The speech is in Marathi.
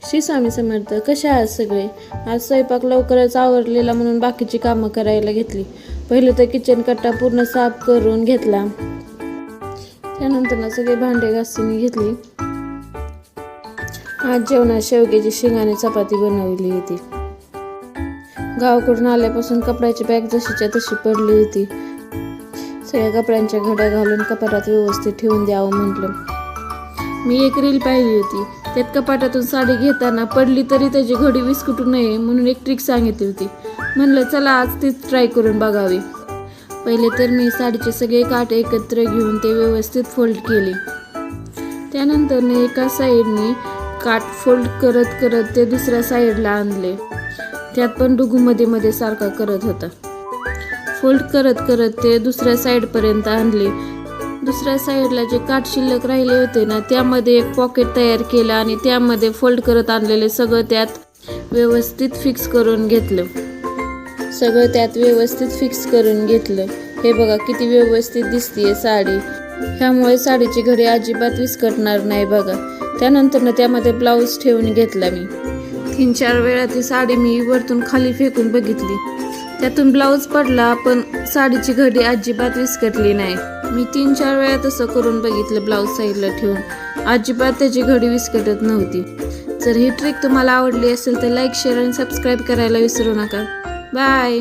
श्री स्वामी समर्थ. कशा आहात सगळे? आज स्वयंपाक लवकरच आवरलेला म्हणून बाकीची कामं करायला घेतली. पहिलं तर किचन कट्टा पूर्ण साफ करून घेतला. त्यानंतर ना सगळे भांडे घासून घेतली. आज जेवणात शेवग्याची शेंगाने चपाती बनवली होती. गावाकडून आल्यापासून कपड्याची बॅग जशीच्या तशी पडली होती. सगळ्या कपड्यांच्या घड्या घालून कपाटात व्यवस्थित ठेवून द्यावं म्हटलं. मी एक रील पाहिली होती. त्यात कपाटातून साडी घेताना पडली तरी त्याची घडी विस्कटू नये म्हणून एक ट्रिक सांगितली होती. म्हणलं चला आज तीच ट्राय करून बघावी. पहिले तर मी साडीचे सगळे काठ एकत्र घेऊन ते व्यवस्थित फोल्ड केले. त्यानंतर एका साईडने काठ फोल्ड करत करत ते दुसऱ्या साईडला आणले. त्यात पण डुगू मध्ये सारखा करत होता. फोल्ड करत करत ते दुसऱ्या साईडपर्यंत आणले. दुसऱ्या साईडला जे काठ शिल्लक राहिले होते ना त्यामध्ये एक पॉकेट तयार केलं आणि त्यामध्ये फोल्ड करत आणलेले सगळं त्यात व्यवस्थित फिक्स करून घेतलं. हे बघा किती व्यवस्थित दिसतीये साडी. ह्यामुळे साडीची घडी अजिबात विस्कटणार नाही बघा. त्यानंतर त्यामध्ये ब्लाऊज ठेवून घेतला. मी 3-4 वेळा ती साडी मी वरतून खाली फेकून बघितली. त्यातून ब्लाऊज पडला पण साडीची घडी अजिबात विस्कटली नाही. मी 3-4 वेळा तसं करून बघितलं ब्लाऊज साईडला ठेवून. अजिबात त्याची घडी विस्कटत नव्हती. जर ही ट्रिक तुम्हाला आवडली असेल तर लाईक, शेअर आणि सबस्क्राईब करायला विसरू नका. बाय.